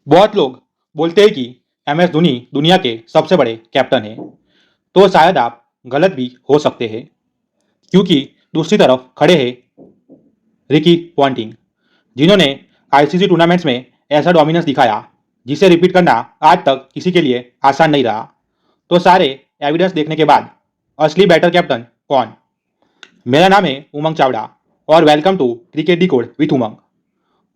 बहुत लोग बोलते हैं कि एम एस धोनी दुनिया के सबसे बड़े कैप्टन हैं, तो शायद आप गलत भी हो सकते हैं, क्योंकि दूसरी तरफ खड़े हैं रिकी पॉन्टिंग, जिन्होंने आईसीसी टूर्नामेंट्स में ऐसा डोमिनेंस दिखाया जिसे रिपीट करना आज तक किसी के लिए आसान नहीं रहा। तो सारे एविडेंस देखने के बाद असली बैटर कैप्टन कौन? मेरा नाम है उमंग चावड़ा और welcome to cricket decode with Umang.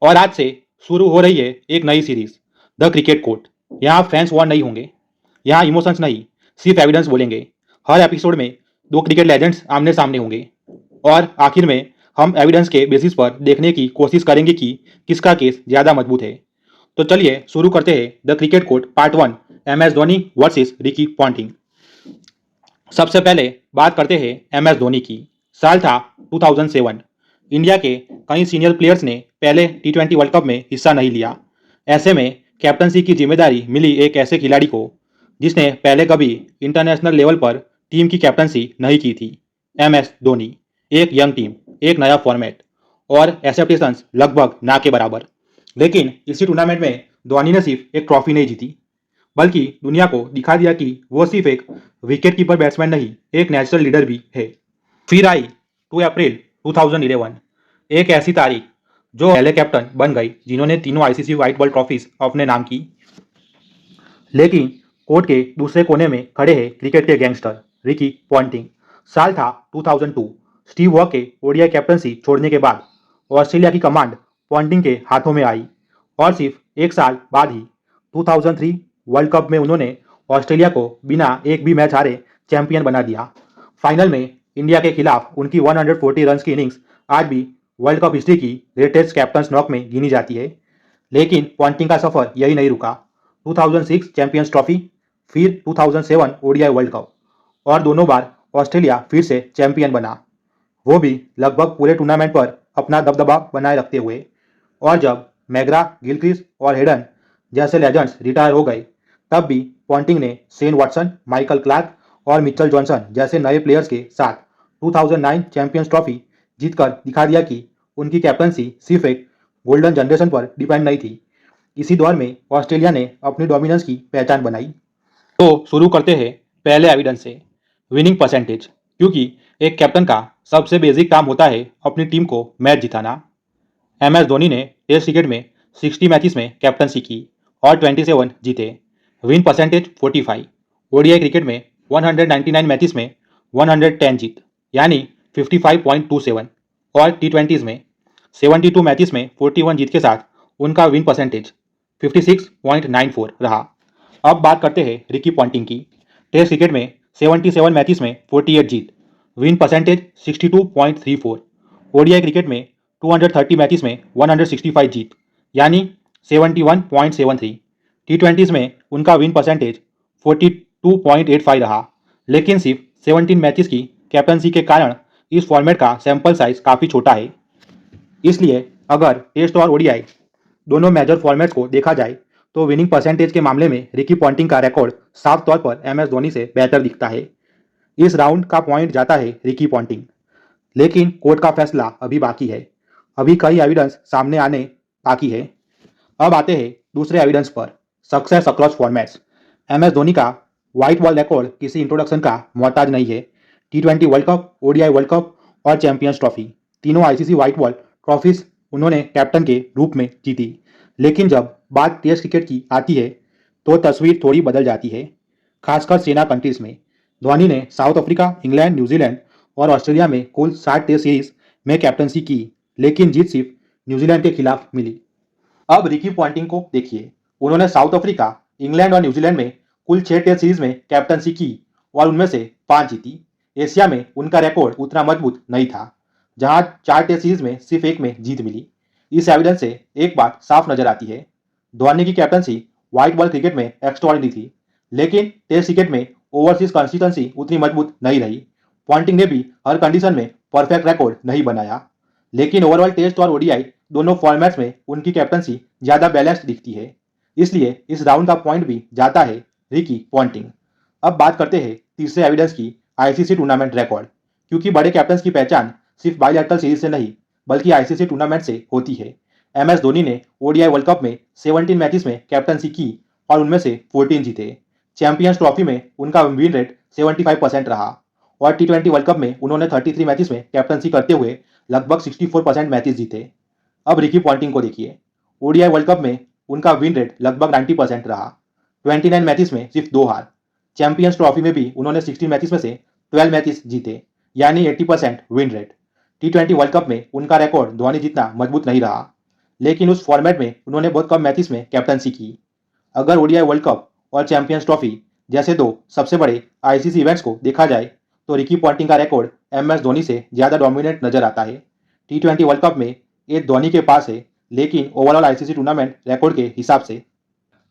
और आज से शुरू हो रही है एक नई सीरीज, द क्रिकेट कोर्ट। यहाँ फैंस वॉर नहीं होंगे, यहाँ इमोशंस नहीं, सिर्फ एविडेंस बोलेंगे। हर एपिसोड में दो क्रिकेट लेजेंड्स आमने सामने होंगे और आखिर में हम एविडेंस के बेसिस पर देखने की कोशिश करेंगे कि किसका केस ज़्यादा मजबूत है। तो चलिए शुरू करते हैं the cricket court part 1, M S Dhoni versus Ricky Ponting. सबसे पहले बात करते हैं एम एस धोनी की। साल था 2007। इंडिया के कई सीनियर प्लेयर्स ने पहले टी20 वर्ल्ड कप में हिस्सा नहीं लिया। ऐसे में कैप्टनसी की जिम्मेदारी मिली एक ऐसे खिलाड़ी को जिसने पहले कभी इंटरनेशनल लेवल पर टीम की कैप्टनसी नहीं की थी। M S Dhoni. एक यंग टीम, एक नया फॉर्मेट और एक्सेप्टेशंस लगभग ना के बराबर। लेकिन इसी टूर्नामेंट में धोनी ने सिर्फ एक ट्रॉफी नहीं जीती, बल्कि दुनिया को दिखा दिया कि वो सिर्फ एक विकेट कीपर बैट्समैन नहीं, एक नेचुरल लीडर भी है। फिर आई 2 अप्रैल 2011, एक ऐसी तारीख जो पहले कैप्टन बन गई जिन्होंने तीनों आईसीसी व्हाइट बॉल ट्रॉफीज अपने नाम की। लेकिन कोर्ट के दूसरे कोने में खड़े हैं क्रिकेट के गैंगस्टर रिकी पॉन्टिंग। साल था 2002। स्टीव वॉ के ओडीआई कैप्टनसी छोड़ने के बाद ऑस्ट्रेलिया की कमांड पॉन्टिंग के हाथों में आई और सिर्फ एक साल बाद ही 2003 वर्ल्ड कप में उन्होंने ऑस्ट्रेलिया को बिना एक भी मैच हारे चैंपियन बना दिया। फाइनल में इंडिया के खिलाफ उनकी 140 रन की इनिंग्स आज भी वर्ल्ड कप हिस्ट्री की ग्रेटेस्ट कैप्टन्स नॉक में गिनी जाती है। लेकिन पॉन्टिंग का सफर यही नहीं रुका। 2006 चैंपियंस ट्रॉफी, फिर 2007 ओडीआई वर्ल्ड कप और दोनों बार ऑस्ट्रेलिया फिर से चैंपियन बना, वो भी लगभग पूरे टूर्नामेंट पर अपना दबदबा बनाए रखते हुए। और जब मैग्रा, गिलक्रिस्ट और हेडन जैसे लेजेंड्स रिटायर हो गए, तब भी पॉन्टिंग ने शेन वॉटसन, माइकल क्लार्क और मिचेल जॉनसन जैसे नए प्लेयर्स के साथ 2009 चैंपियंस ट्रॉफी जीतकर दिखा दिया कि उनकी कैप्टनसी सिर्फ एक गोल्डन जनरेशन पर डिपेंड नहीं थी। इसी दौर में ऑस्ट्रेलिया ने अपनी डोमिनेंस की पहचान बनाई। तो शुरू करते हैं पहले एविडेंस से, विनिंग परसेंटेज। क्योंकि एक कैप्टन का सबसे बेसिक काम होता है अपनी टीम को मैच जिताना। एम एस धोनी ने टेस्ट क्रिकेट में 60 मैचेस में कैप्टनसी की और 27 जीते। Win percentage 45। ओडीआई क्रिकेट में 199 मैचेस में 110 जीत, यानी 55.27। और टी20 में 72 मैचेस में 41 जीत के साथ उनका विन परसेंटेज 56.94 रहा। अब बात करते हैं रिकी पॉन्टिंग की। टेस्ट क्रिकेट में 77 मैचेस में 48 जीत, विन परसेंटेज 62.34। ओडीआई क्रिकेट में 230 मैचेस में 165 जीत, यानी 71.73। टी20 में उनका विन परसेंटेज 42.85 रहा। लेकिन सिर्फ 17 मैचेस की कैप्टनसी के कारण इस फॉर्मेट का सैंपल साइज काफ़ी छोटा है। इसलिए अगर टेस्ट और ओडीआई दोनों मेजर फॉर्मेट्स को देखा जाए तो विनिंग परसेंटेज के मामले में रिकी पॉन्टिंग का रिकॉर्ड साफ तौर पर एम एस धोनी से बेहतर दिखता है। इस राउंड का पॉइंट जाता है रिकी पॉन्टिंग। लेकिन कोर्ट का फैसला अभी बाकी है। अभी कई एविडेंस सामने आने बाकी है। अब आते हैं दूसरे एविडेंस पर, success across formats. M S Dhoni का व्हाइट बॉल रिकॉर्ड किसी इंट्रोडक्शन का मोहताज नहीं है। टी20 world cup, ODI world cup और चैंपियंस ट्रॉफी, तीनों आईसीसी व्हाइट बॉल ट्रॉफीज उन्होंने कैप्टन के रूप में जीती। लेकिन जब बात टेस्ट क्रिकेट की आती है तो तस्वीर थोड़ी बदल जाती है, खासकर सेना कंट्रीज में। धोनी ने साउथ अफ्रीका, इंग्लैंड, न्यूजीलैंड और ऑस्ट्रेलिया में कुल 60 टेस्ट सीरीज में कैप्टनसी की, लेकिन जीत सिर्फ न्यूजीलैंड के खिलाफ मिली। अब रिकी पॉन्टिंग को देखिए। उन्होंने साउथ अफ्रीका, इंग्लैंड और न्यूजीलैंड में कुल 6 टेस्ट सीरीज में कैप्टनसी की और उनमें से 5 जीती। एशिया में उनका रिकॉर्ड उतना मजबूत नहीं था, जहां 4 टेस्ट सीरीज में सिर्फ एक में जीत मिली। इस एविडेंस से एक बात साफ नजर आती है, धोनी की कैप्टनसी व्हाइट बॉल क्रिकेट में एक्स्ट्राऑर्डिनरी थी, लेकिन टेस्ट क्रिकेट में ओवरसीज कंसिस्टेंसी उतनी मजबूत नहीं रही। पॉन्टिंग ने भी हर कंडीशन में परफेक्ट रिकॉर्ड नहीं बनाया, लेकिन ओवरऑल टेस्ट और ओडीआई दोनों फॉर्मेट्स में उनकी कैप्टनसी ज्यादा बैलेंस्ड दिखती है। इसलिए इस राउंड का पॉइंट भी जाता है रिकी पॉन्टिंग। अब बात करते हैं तीसरे एविडेंस की, आईसीसी टूर्नामेंट रिकॉर्ड। क्योंकि बड़े कैप्टन की पहचान सिर्फ बायलैटरल सीरीज से नहीं बल्कि आईसीसी टूर्नामेंट से होती है। MS धोनी ने ओडीआई वर्ल्ड कप में 17 मैचेस में कैप्टनसी की और उनमें से 14 जीते। चैंपियंस ट्रॉफी में उनका विन रेट 75% रहा और T20 वर्ल्ड कप में उन्होंने 33 मैचेस में कैप्टनसी करते हुए लगभग 64% मैचेस जीते। अब रिकी पॉन्टिंग को देखिए। ओडीआई वर्ल्ड कप में उनका विन रेट लगभग 90% रहा। 29 मैचेस में सिर्फ 2 हार। चैंपियंस ट्रॉफी में भी उन्होंने 16 मैचेस में से 12 मैचेस जीते, यानी 80% win rate. T20 world cup में उनका रिकॉर्ड धोनी जितना मजबूत नहीं रहा, लेकिन उस फॉर्मेट में उन्होंने बहुत कम मैचेस में कैप्टनसी की। अगर ओडीआई वर्ल्ड कप और चैंपियंस ट्रॉफी जैसे दो सबसे बड़े आईसीसी इवेंट्स को देखा जाए तो रिकी पॉन्टिंग का रिकॉर्ड MS धोनी से ज़्यादा डोमिनेट नजर आता है। T20 वर्ल्ड कप में ये धोनी के पास है, लेकिन ओवरऑल आईसीसी टूर्नामेंट रिकॉर्ड के हिसाब से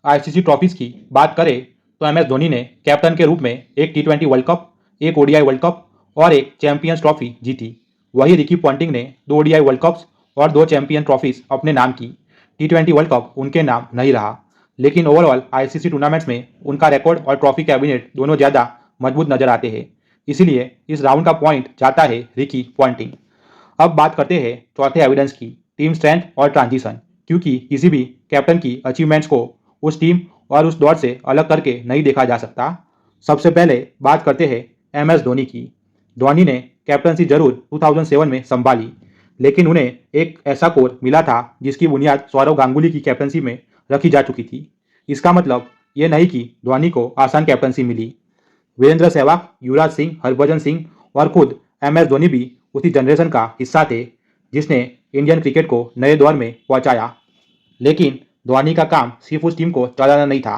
आईसीसी ट्रॉफीज की बात करें तो MS धोनी ने कैप्टन के रूप में एक T20 वर्ल्ड कप, एक ओडीआई वर्ल्ड कप और एक चैंपियंस ट्रॉफी जीती। वही रिकी पॉन्टिंग ने 2 ओडीआई वर्ल्ड कप्स और 2 चैंपियन ट्रॉफीज अपने नाम की। T20 वर्ल्ड कप उनके नाम नहीं रहा, लेकिन ओवरऑल आईसीसी टूर्नामेंट्स में उनका रिकॉर्ड और ट्रॉफी कैबिनेट दोनों ज़्यादा मजबूत नजर आते हैं। इसीलिए इस राउंड का पॉइंट जाता है रिकी पॉन्टिंग। अब बात करते हैं चौथे एविडेंस की, टीम स्ट्रेंथ और ट्रांजिशन, क्योंकि किसी भी कैप्टन की अचीवमेंट्स को उस टीम और उस दौर से अलग करके नहीं देखा जा सकता। सबसे पहले बात करते हैं MS धोनी की। धोनी ने कैप्टनसी जरूर 2007 में संभाली, लेकिन उन्हें एक ऐसा कोर मिला था जिसकी बुनियाद सौरव गांगुली की कैप्टनसी में रखी जा चुकी थी। इसका मतलब ये नहीं कि धोनी को आसान कैप्टनसी मिली। वीरेंद्र सहवाग, युवराज सिंह, हरभजन सिंह और खुद MS धोनी भी उसी जनरेशन का हिस्सा थे जिसने इंडियन क्रिकेट को नए दौर में पहुंचाया। लेकिन धोनी का काम सिर्फ उस टीम को चलाना नहीं था।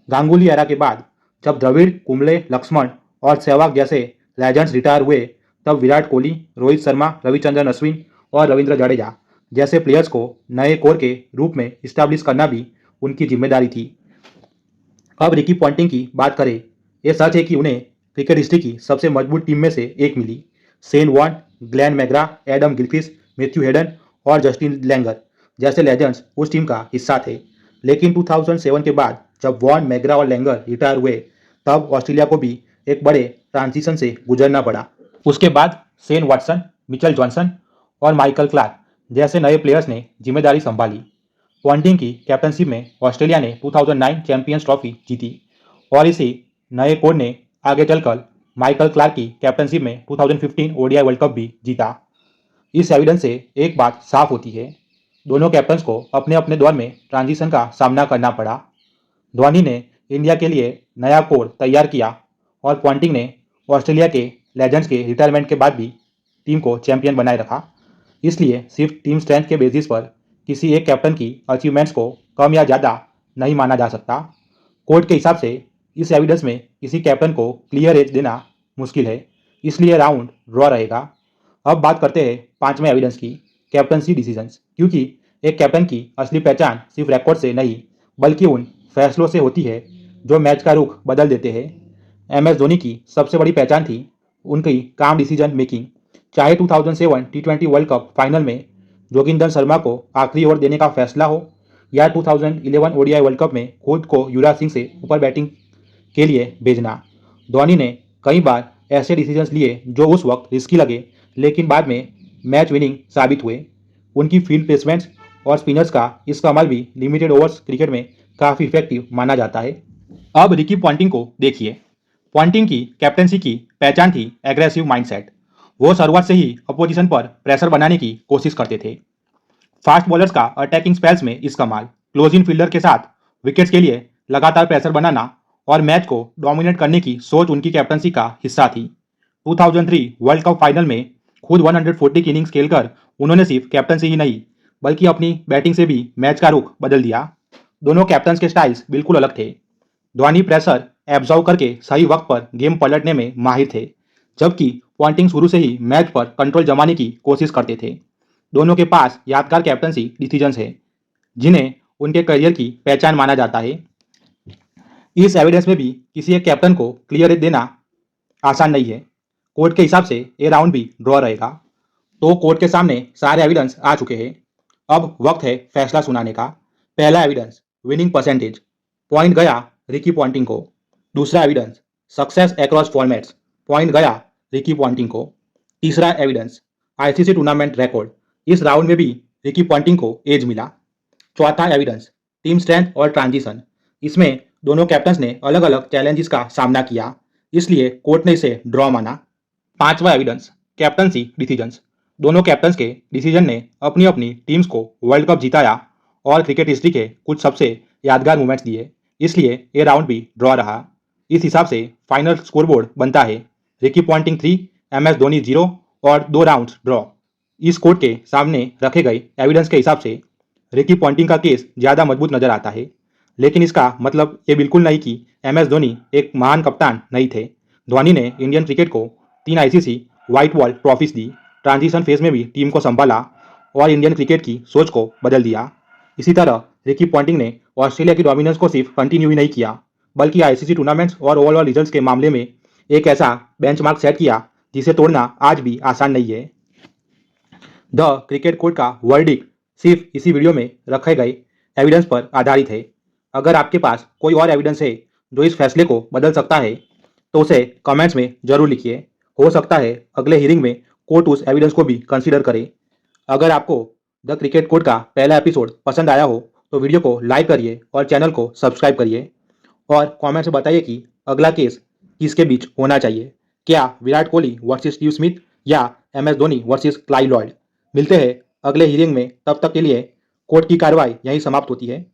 गांगुली एरा के बाद जब द्रविड़, कुंबले, लक्ष्मण और सहवाग जैसे लेजेंड्स रिटायर हुए, तब विराट कोहली, रोहित शर्मा, रविचंद्रन अश्विन और रविंद्र जडेजा जैसे प्लेयर्स को नए कोर के रूप में इस्टेब्लिश करना भी उनकी जिम्मेदारी थी। अब रिकी पॉन्टिंग की बात करें, यह सच है कि उन्हें क्रिकेट हिस्ट्री की सबसे मजबूत टीम में से एक मिली। Shane Warne, Glenn McGrath, Adam Gilchrist, Matthew Hayden और जस्टिन लैंगर जैसे लेजेंड्स उस टीम का हिस्सा थे। लेकिन 2007 के बाद जब वॉर्न, मैग्रा और लैंगर रिटायर हुए, तब ऑस्ट्रेलिया को भी एक बड़े ट्रांजिशन से गुजरना पड़ा। उसके बाद शेन वॉटसन, मिचेल जॉनसन और माइकल क्लार्क जैसे नए प्लेयर्स ने जिम्मेदारी संभाली। पॉन्टिंग की कैप्टनशिप में ऑस्ट्रेलिया ने 2009 चैंपियंस ट्रॉफी जीती और इसी नए कोच ने आगे चलकर माइकल क्लार्क की कैप्टनशिप में 2015 ओडीआई वर्ल्ड कप भी जीता। इस एविडेंस से एक बात साफ होती है, दोनों कैप्टन्स को अपने अपने दौर में ट्रांजिशन का सामना करना पड़ा। धोनी ने इंडिया के लिए नया कोर तैयार किया और पॉन्टिंग ने ऑस्ट्रेलिया के लेजेंड्स के रिटायरमेंट के बाद भी टीम को चैंपियन बनाए रखा। इसलिए सिर्फ टीम स्ट्रेंथ के बेसिस पर किसी एक कैप्टन की अचीवमेंट्स को कम या ज़्यादा नहीं माना जा सकता। कोर्ट के हिसाब से इस एविडेंस में किसी कैप्टन को क्लियर एज देना मुश्किल है, इसलिए राउंड ड्रॉ रहेगा। अब बात करते हैं पांचवें एविडेंस की, कैप्टनसी डिसीजंस, क्योंकि एक कैप्टन की असली पहचान सिर्फ रिकॉर्ड से नहीं बल्कि उन फैसलों से होती है जो मैच का रुख बदल देते हैं। MS धोनी की सबसे बड़ी पहचान थी उनकी काम डिसीजन मेकिंग। चाहे 2007 T20 वर्ल्ड कप फाइनल में जोगिंदर शर्मा को आखिरी ओवर देने का फैसला हो या 2011 ओडीआई वर्ल्ड कप में खुद को युवराज सिंह से ऊपर बैटिंग के लिए भेजना, धोनी ने कई बार ऐसे डिसीजंस लिए जो उस वक्त रिस्की लगे लेकिन बाद में मैच विनिंग साबित हुए। उनकी फील्ड प्लेसमेंट्स और स्पिनर्स का इसका अमल भी लिमिटेड ओवर्स क्रिकेट में काफ़ी इफेक्टिव माना जाता है। अब रिकी पॉन्टिंग को देखिए। पॉन्टिंग की कैप्टनसी की पहचान थी एग्रेसिव माइंडसेट। वो शुरुआत से ही अपोजिशन पर प्रेशर बनाने की कोशिश करते थे। फास्ट बॉलर्स का अटैकिंग स्पेल्स में इस्तेमाल, क्लोज इन फील्डर के साथ विकेट्स के लिए लगातार प्रेशर बनाना और मैच को डोमिनेट करने की सोच उनकी कैप्टनसी का हिस्सा थी। 2003 वर्ल्ड कप फाइनल में खुद 140 की इनिंग्स खेलकर उन्होंने सिर्फ कैप्टनसी ही नहीं बल्कि अपनी बैटिंग से भी मैच का रुख बदल दिया। दोनों कैप्टन्स के स्टाइल्स बिल्कुल अलग थे। धोनी प्रेशर एब्जॉर्व करके सही वक्त पर गेम पलटने में माहिर थे, जबकि पॉन्टिंग शुरू से ही मैच पर कंट्रोल जमाने की कोशिश करते थे। दोनों के पास यादगार कैप्टनसी डिसीजंस हैं जिन्हें उनके करियर की पहचान माना जाता है। इस एविडेंस में भी किसी एक कैप्टन को क्लियर देना आसान नहीं है। कोर्ट के हिसाब से ये राउंड भी ड्रॉ रहेगा। तो कोर्ट के सामने सारे एविडेंस आ चुके हैं। अब वक्त है फैसला सुनाने का। पहला एविडेंस, विनिंग परसेंटेज, पॉइंट गया रिकी पॉन्टिंग को। दूसरा evidence, success across formats, point गया रिकी पॉन्टिंग को। तीसरा एविडेंस, आईसीसी टूर्नामेंट रिकॉर्ड, इस राउंड में भी रिकी पॉन्टिंग को एज मिला। चौथा एविडेंस, टीम स्ट्रेंथ और ट्रांजिशन। इसमें दोनों कैप्टन्स ने अलग अलग चैलेंजेस का सामना किया, इसलिए कोर्ट ने इसे ड्रॉ माना। पांचवा एविडेंस, कैप्टनसी डिसीजंस। दोनों कैप्टन्स के डिसीजन ने अपनी अपनी टीम्स को वर्ल्ड कप जिताया और क्रिकेट हिस्ट्री के कुछ सबसे यादगार मोमेंट्स दिए, इसलिए ये राउंड भी ड्रॉ रहा। इस हिसाब से फाइनल स्कोरबोर्ड बनता है रिकी पॉन्टिंग 3, MS धोनी 0 और 2 राउंड्स ड्रॉ। इस कोर्ट के सामने रखे गए एविडेंस के हिसाब से रिकी पॉन्टिंग का केस ज़्यादा मजबूत नजर आता है, लेकिन इसका मतलब ये बिल्कुल नहीं कि MS धोनी एक महान कप्तान नहीं थे। धोनी ने इंडियन क्रिकेट को 3 ICC व्हाइट बॉल ट्रॉफीज दी, ट्रांजिशन फेज में भी टीम को संभाला और इंडियन क्रिकेट की सोच को बदल दिया। इसी तरह रिकी पॉन्टिंग ने ऑस्ट्रेलिया की डोमिनेंस को सिर्फ कंटिन्यू ही नहीं किया, बल्कि ICC टूर्नामेंट्स और ओवरऑल रिजल्ट्स के मामले में एक ऐसा बेंचमार्क सेट किया जिसे तोड़ना आज भी आसान नहीं है। द क्रिकेट कोड का वर्डिक्ट सिर्फ इसी वीडियो में रखे गए एविडेंस पर आधारित है। अगर आपके पास कोई और एविडेंस है जो इस फैसले को बदल सकता है तो उसे कमेंट्स में जरूर लिखिए। हो सकता है अगले हियरिंग में कोर्ट उस एविडेंस को भी कंसीडर करे। अगर आपको द क्रिकेट कोड का पहला एपिसोड पसंद आया हो तो वीडियो को लाइक करिए और चैनल को सब्सक्राइब करिए और कमेंट्स में बताइए कि अगला केस किसके बीच होना चाहिए, क्या Virat Kohli versus Steve Smith या MS Dhoni versus Clive Lloyd. मिलते हैं अगले हियरिंग में, तब तक के लिए कोर्ट की कार्रवाई यहीं समाप्त होती है।